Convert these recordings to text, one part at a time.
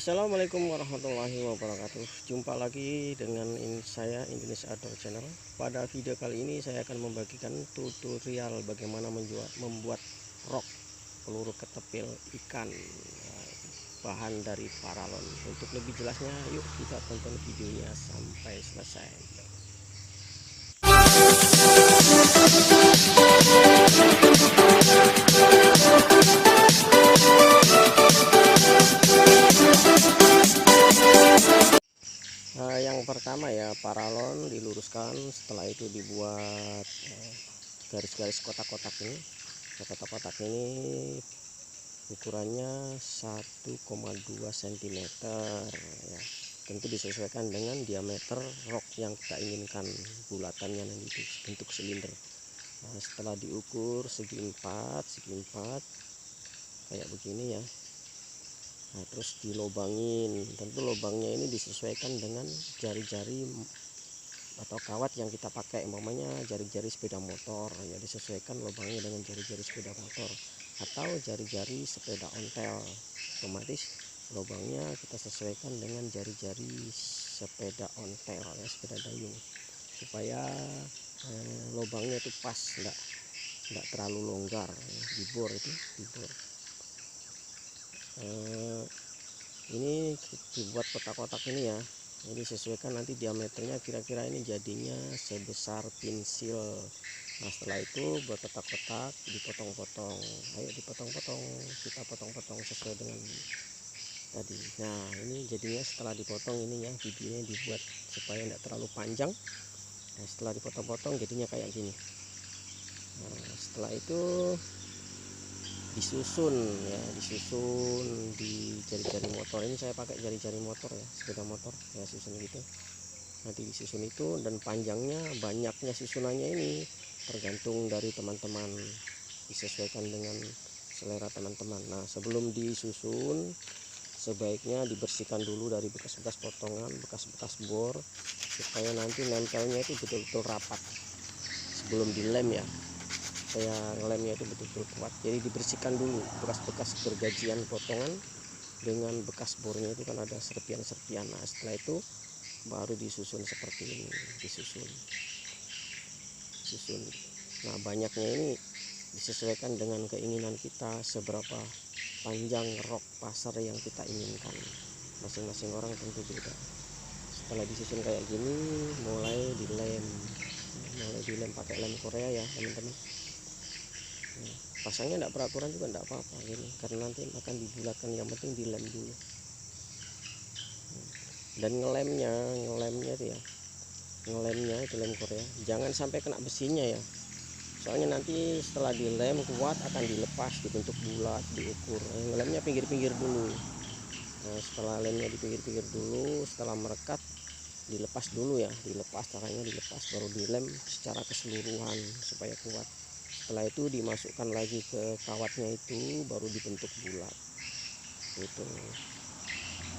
Assalamualaikum warahmatullahi wabarakatuh. Jumpa lagi dengan saya Indonesia Outdoor Channel. Pada video kali ini saya akan membagikan tutorial bagaimana membuat rok peluru ketepil ikan, bahan dari paralon. Untuk lebih jelasnya, yuk kita tonton videonya sampai selesai. Yang pertama ya, paralon diluruskan, setelah itu dibuat garis-garis kotak-kotak ini. Kotak-kotak ini ukurannya 1,2 cm ya. Tentu disesuaikan dengan diameter rok yang kita inginkan, bulatannya nanti itu bentuk silinder. Nah, setelah diukur segi 4 kayak begini ya. Nah, terus dilobangin. Tentu lubangnya ini disesuaikan dengan jari-jari atau kawat yang kita pakai, umpamanya jari-jari sepeda motor ya, disesuaikan lubangnya dengan jari-jari sepeda motor atau jari-jari sepeda ontel, otomatis lubangnya kita sesuaikan dengan jari-jari sepeda ontel ya, sepeda dayung, supaya lubangnya itu pas, enggak terlalu longgar ya. Dibor itu dibor. Ini dibuat kotak-kotak ini ya, ini sesuaikan nanti diameternya, kira-kira ini jadinya sebesar pensil. Nah, setelah itu buat kotak-kotak dipotong-potong, ayo dipotong-potong, kita potong-potong sesuai dengan tadi. Nah, ini jadinya setelah dipotong ini ya, videonya dibuat supaya tidak terlalu panjang. Nah, setelah dipotong-potong jadinya kayak gini. Nah, setelah itu disusun ya, disusun di jari-jari motor. Ini saya pakai jari-jari motor ya, sepeda motor ya, susun gitu. Nanti disusun itu, dan panjangnya banyaknya susunannya ini tergantung dari teman-teman, disesuaikan dengan selera teman-teman. Nah, sebelum disusun sebaiknya dibersihkan dulu dari bekas-bekas potongan, bekas-bekas bor, supaya nanti nempelnya itu betul-betul rapat sebelum dilem ya, supaya lemnya itu betul-betul kuat. Jadi dibersihkan dulu bekas-bekas gergajian potongan dengan bekas bornya, itu kan ada serpian-serpian. Nah, setelah itu baru disusun seperti ini, disusun. Nah, banyaknya ini disesuaikan dengan keinginan kita, seberapa panjang rok pasar yang kita inginkan. Masing-masing orang tentu beda. Setelah disusun kayak gini, mulai dilem pakai lem Korea ya teman-teman. Pasangnya tidak peraturan juga tidak apa-apa gini, karena nanti akan dibulatkan, yang penting dilem dulu. Dan ngelemnya itu ya, ngelemnya itu lem Korea, jangan sampai kena besinya ya, soalnya nanti setelah dilem kuat akan dilepas, dibentuk bulat, diukur. Ngelemnya pinggir-pinggir dulu. Nah, setelah lemnya di pinggir-pinggir dulu, setelah merekat dilepas dulu ya, caranya dilepas, baru dilem secara keseluruhan supaya kuat. Setelah itu dimasukkan lagi ke kawatnya, itu baru dibentuk bulat. Itu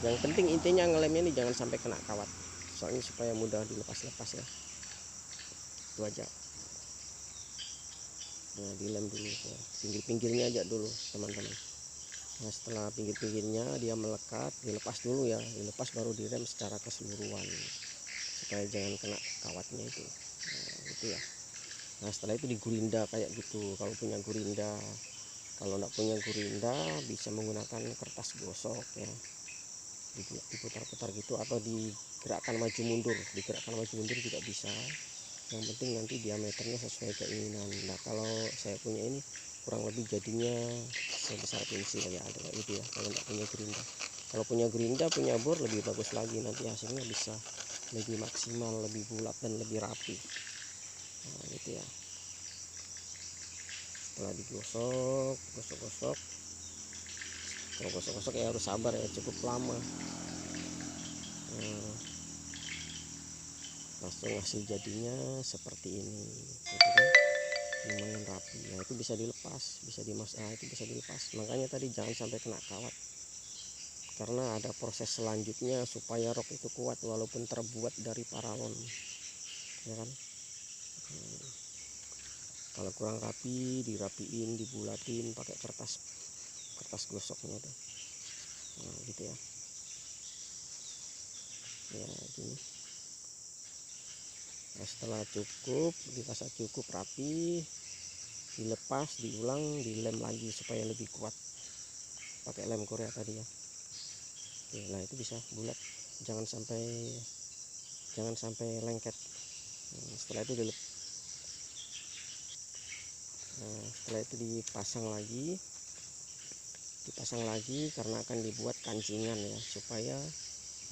yang penting, intinya ngelemnya ini jangan sampai kena kawat, soalnya supaya mudah dilepas-lepas ya, itu aja. Nah, dilem dulu ya, pinggir-pinggirnya aja dulu teman-teman. Nah, setelah pinggir-pinggirnya dia melekat, dilepas dulu ya, dilepas baru direm secara keseluruhan supaya jangan kena kawatnya itu. Nah, itu ya. Nah, setelah itu digurinda kayak gitu kalau punya gurinda. Kalau enggak punya gurinda bisa menggunakan kertas gosok ya, diputar-putar gitu, atau digerakkan maju mundur juga bisa. Yang penting nanti diameternya sesuai keinginan. Nah, kalau saya punya ini kurang lebih jadinya sebesar pensil ya, ada kayak gitu ya kalau enggak punya gerinda. Kalau punya gerinda, punya bor, lebih bagus lagi, nanti hasilnya bisa lebih maksimal, lebih bulat dan lebih rapi. Nah, gitu ya. Setelah digosok, kalau gosok-gosok ya harus sabar ya, cukup lama. Nah, langsung hasil jadinya seperti ini gitu kan, lumayan rapi. Nah, itu bisa dilepas, itu bisa dilepas. Makanya tadi jangan sampai kena kawat, karena ada proses selanjutnya supaya rok itu kuat walaupun terbuat dari paralon ya kan. Kalau kurang rapi, dirapiin, dibulatin pakai kertas gosoknya tuh. Nah, gitu ya. ya gini. Nah, setelah cukup dipasang cukup rapi, dilepas, diulang, dilem lagi supaya lebih kuat pakai lem Korea tadi ya. Oke, nah itu bisa bulat, jangan sampai lengket. Setelah itu setelah itu dipasang lagi karena akan dibuat kancingan ya, supaya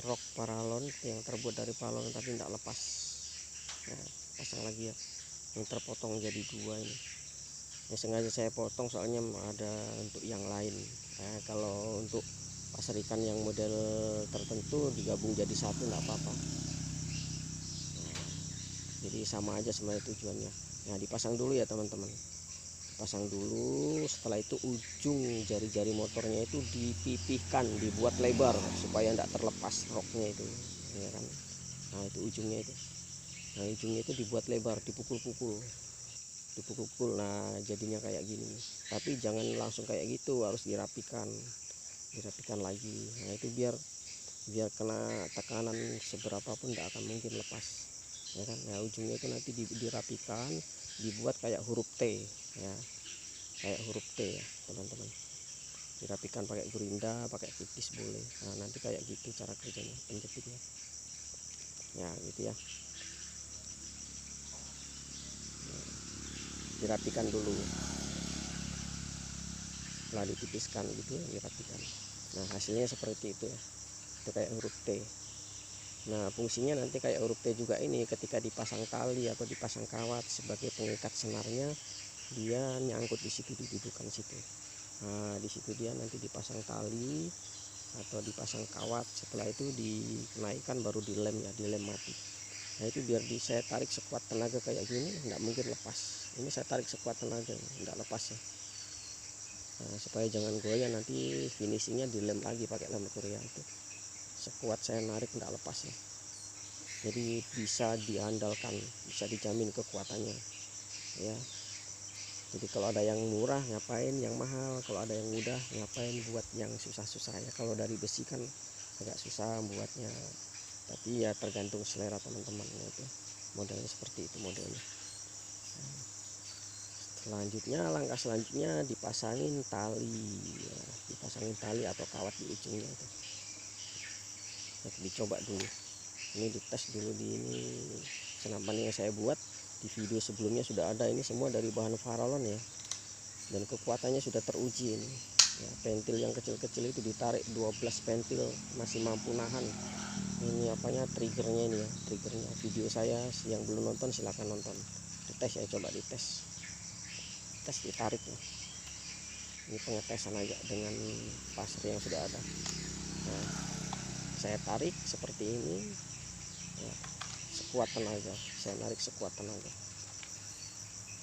rok paralon yang terbuat dari paralon tadi tidak lepas. Nah, pasang lagi ya, yang terpotong jadi dua ini. Ini sengaja saya potong soalnya ada untuk yang lain. Nah, kalau untuk pasar ikan yang model tertentu digabung jadi satu nggak apa-apa. Nah, jadi sama aja sebenarnya tujuannya. Nah, dipasang dulu ya teman-teman. Pasang dulu, setelah itu ujung jari-jari motornya itu dipipihkan, dibuat lebar supaya tidak terlepas roknya itu, ya kan. Nah itu ujungnya itu dibuat lebar, dipukul-pukul. Nah jadinya kayak gini, tapi jangan langsung kayak gitu, harus dirapikan lagi. Nah itu biar kena tekanan seberapa pun tidak akan mungkin lepas, ya kan. Nah ujungnya itu nanti dirapikan, dibuat kayak huruf T ya, kayak huruf T ya teman-teman. Dirapikan pakai gerinda, pakai pipis boleh. Nah nanti kayak gitu cara kerjanya, penjepitnya ya gitu ya. Dirapikan dulu, setelah ditipiskan gitu dirapikan. Nah hasilnya seperti itu ya, itu kayak huruf T. Nah fungsinya nanti kayak huruf T juga ini, ketika dipasang tali atau dipasang kawat sebagai pengikat senarnya, dia nyangkut di situ, didudukan situ. Nah di situ dia nanti dipasang tali atau dipasang kawat, setelah itu dinaikkan baru dilem ya, dilem mati. Nah itu biar saya tarik sekuat tenaga kayak gini nggak mungkin lepas. Ini saya tarik sekuat tenaga nggak lepas ya. Nah, supaya jangan goyah, nanti finishingnya dilem lagi pakai lem Korea itu. Sekuat saya narik nggak lepas ya. Jadi bisa diandalkan, bisa dijamin kekuatannya ya. Jadi kalau ada yang murah ngapain yang mahal, kalau ada yang mudah ngapain buat yang susah-susah ya. Kalau dari besi kan agak susah buatnya, tapi ya tergantung selera teman-teman ya, itu modelnya seperti itu modelnya. Langkah selanjutnya dipasangin tali ya, dipasangin tali atau kawat di ujungnya itu. Nah, dicoba dulu, ini dites dulu di ini senapan yang saya buat di video sebelumnya sudah ada, ini semua dari bahan Farallon ya, dan kekuatannya sudah teruji ini ya. Pentil yang kecil-kecil itu ditarik 12 pentil masih mampu nahan. Ini apanya, triggernya ini ya, triggernya. Video saya yang belum nonton silahkan nonton, dites ya, coba dites, ditarik ya. Ini pengetesan aja dengan pasir yang sudah ada. Nah saya tarik seperti ini ya, sekuat tenaga, saya narik sekuat tenaga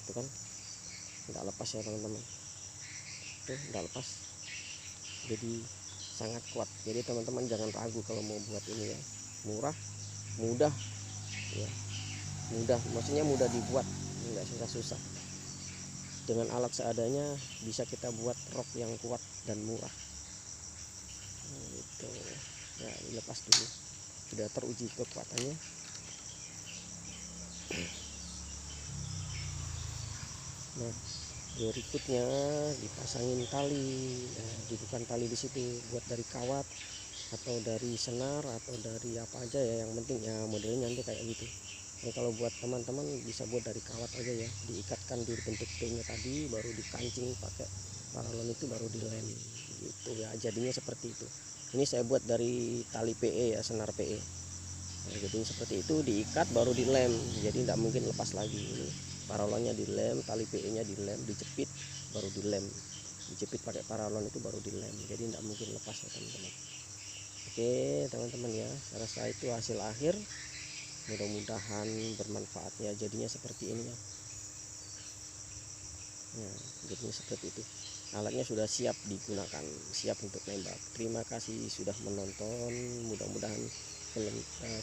itu kan nggak lepas ya teman-teman, itu nggak lepas, jadi sangat kuat. Jadi teman-teman jangan ragu kalau mau buat ini ya, mudah ya, maksudnya mudah dibuat, nggak susah-susah. Dengan alat seadanya bisa kita buat rok yang kuat dan murah. Itu ya, dilepas dulu, sudah teruji kekuatannya. Nah berikutnya dipasangin tali, nah, dudukan tali di situ buat dari kawat atau dari senar atau dari apa aja ya, yang penting ya modelnya nanti kayak gitu. Nah, kalau buat teman-teman bisa buat dari kawat aja ya, diikatkan di bentuk T-nya tadi, baru dikancing pakai paralon itu, baru dilem gitu ya, jadinya seperti itu. Ini saya buat dari tali PE ya, senar PE. Nah, jadi seperti itu, diikat baru dilem, jadi tidak mungkin lepas lagi. Ini paralonnya dilem, tali PE-nya dilem, dijepit baru dilem, dijepit pakai paralon itu baru dilem, jadi tidak mungkin lepas ya teman-teman. Oke teman-teman ya, saya rasa itu hasil akhir, mudah-mudahan bermanfaat ya. Jadinya seperti ini ya. Nah, jadinya seperti itu. Alatnya sudah siap digunakan, siap untuk nembak. Terima kasih sudah menonton. Mudah-mudahan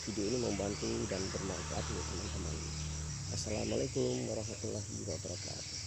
video ini membantu dan bermanfaat untuk teman-teman. Assalamualaikum warahmatullahi wabarakatuh.